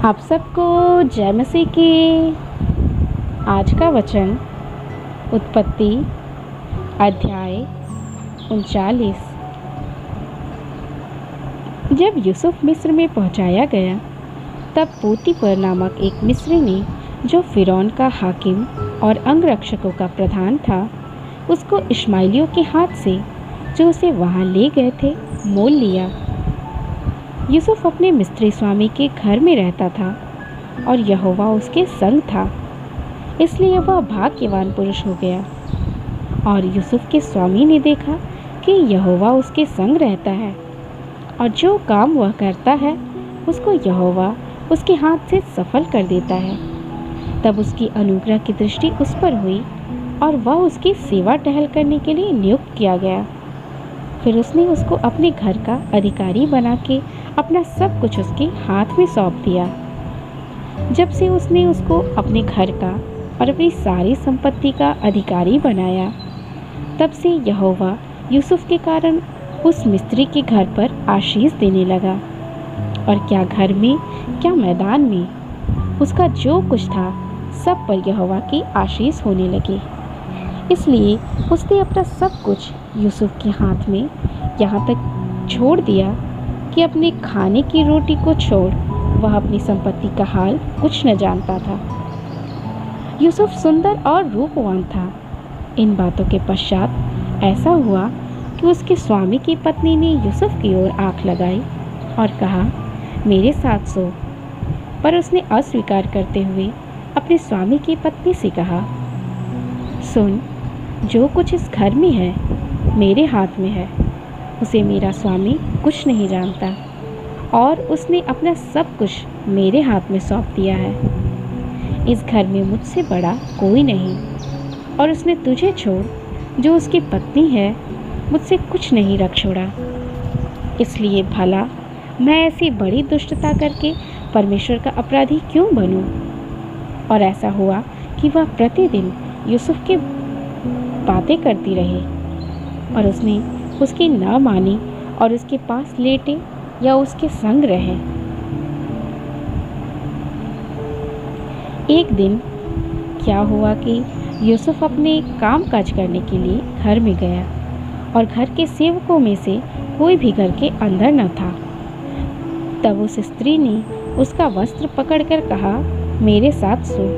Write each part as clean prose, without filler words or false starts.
आप सबको जय मसीह की। आज का वचन उत्पत्ति अध्याय 39। जब यूसुफ मिस्र में पहुंचाया गया तब पोतीफर नामक एक मिस्री ने, जो फिरौन का हाकिम और अंगरक्षकों का प्रधान था, उसको इश्माएलियों के हाथ से, जो उसे वहां ले गए थे, मोल लिया। यूसुफ अपने मिस्री स्वामी के घर में रहता था और यहोवा उसके संग था, इसलिए वह भाग्यवान पुरुष हो गया। और यूसुफ के स्वामी ने देखा कि यहोवा उसके संग रहता है और जो काम वह करता है उसको यहोवा उसके हाथ से सफल कर देता है। तब उसकी अनुग्रह की दृष्टि उस पर हुई और वह उसकी सेवा टहल करने के लिए नियुक्त किया गया। फिर उसने उसको अपने घर का अधिकारी बना के अपना सब कुछ उसके हाथ में सौंप दिया। जब से उसने उसको अपने घर का और अपनी सारी संपत्ति का अधिकारी बनाया, तब से यहोवा यूसुफ के कारण उस मिस्री के घर पर आशीष देने लगा। और क्या घर में क्या मैदान में उसका जो कुछ था सब पर यहोवा की आशीष होने लगी। इसलिए उसने अपना सब कुछ यूसुफ के हाथ में यहाँ तक छोड़ दिया कि अपने खाने की रोटी को छोड़ वह अपनी संपत्ति का हाल कुछ न जानता था। यूसुफ सुंदर और रूपवान था। इन बातों के पश्चात ऐसा हुआ कि उसके स्वामी की पत्नी ने यूसुफ की ओर आंख लगाई और कहा, मेरे साथ सो। पर उसने अस्वीकार करते हुए अपने स्वामी की पत्नी से कहा, सुन, जो कुछ इस घर में है मेरे हाथ में है, उसे मेरा स्वामी कुछ नहीं जानता और उसने अपना सब कुछ मेरे हाथ में सौंप दिया है। इस घर में मुझसे बड़ा कोई नहीं और उसने तुझे छोड़, जो उसकी पत्नी है, मुझसे कुछ नहीं रख छोड़ा। इसलिए भला मैं ऐसी बड़ी दुष्टता करके परमेश्वर का अपराधी क्यों बनूं? और ऐसा हुआ कि वह प्रतिदिन यूसुफ के बातें करती रही और उसने उसकी न मानी और उसके पास लेटे या उसके संग रहे। एक दिन क्या हुआ कि यूसुफ अपने काम काज करने के लिए घर में गया और घर के सेवकों में से कोई भी घर के अंदर न था। तब उस स्त्री ने उसका वस्त्र पकड़कर कहा, मेरे साथ सो।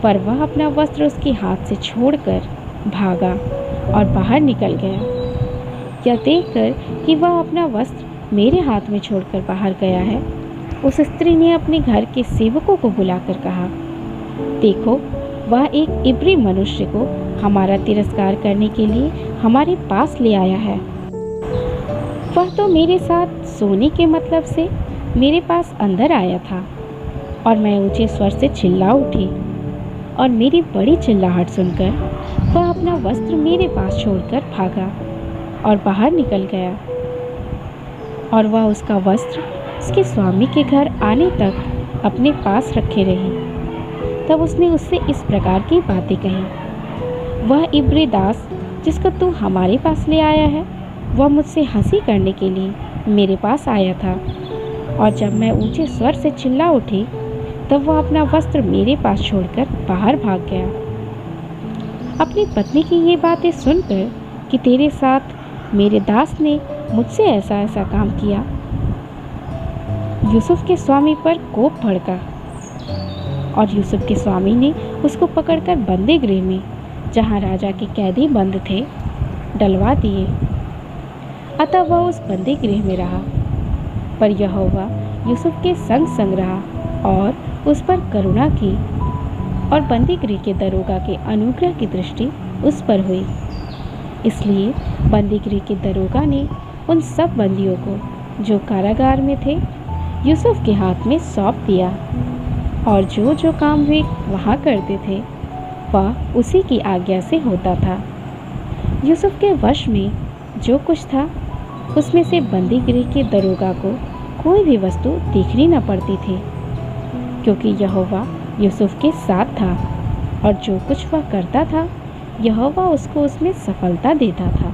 पर वह अपना वस्त्र उसके हाथ से छोड़कर भागा और बाहर निकल गया। यह देखकर कि वह अपना वस्त्र मेरे हाथ में छोड़कर बाहर गया है, उस स्त्री ने अपने घर के सेवकों को बुलाकर कहा, देखो, वह एक इब्री मनुष्य को हमारा तिरस्कार करने के लिए हमारे पास ले आया है। वह तो मेरे साथ सोने के मतलब से मेरे पास अंदर आया था और मैं ऊंचे स्वर से चिल्ला उठी और मेरी बड़ी चिल्लाहट सुनकर वह अपना वस्त्र मेरे पास छोड़कर भागा और बाहर निकल गया। और वह उसका वस्त्र उसके स्वामी के घर आने तक अपने पास रखे रही। तब उसने उससे इस प्रकार की बातें कही, वह इब्री दास जिसको तू हमारे पास ले आया है, वह मुझसे हंसी करने के लिए मेरे पास आया था। और जब मैं ऊंचे स्वर से चिल्ला उठी तब वह अपना वस्त्र मेरे पास छोड़कर बाहर भाग गया। अपनी पत्नी की ये बातें सुनकर कि तेरे साथ मेरे दास ने मुझसे ऐसा ऐसा काम किया, यूसुफ के स्वामी पर कोप भड़का और यूसुफ के स्वामी ने उसको पकड़कर बंदी गृह में, जहाँ राजा के कैदी बंद थे, डलवा दिए। अतः वह उस बंदी गृह में रहा। पर यहोवा यूसुफ के संग संग रहा और उस पर करुणा की और बंदी गृह के दरोगा के अनुग्रह की दृष्टि उस पर हुई। इसलिए बंदी गृह के दरोगा ने उन सब बंदियों को जो कारागार में थे यूसुफ के हाथ में सौंप दिया और जो जो काम वे वहाँ करते थे वह उसी की आज्ञा से होता था। यूसुफ के वश में जो कुछ था उसमें से बंदी गृह के दरोगा को कोई भी वस्तु देखनी न पड़ती थी, क्योंकि यहोवा यूसुफ के साथ था और जो कुछ वह करता था यहोवा उसको उसमें सफलता देता था।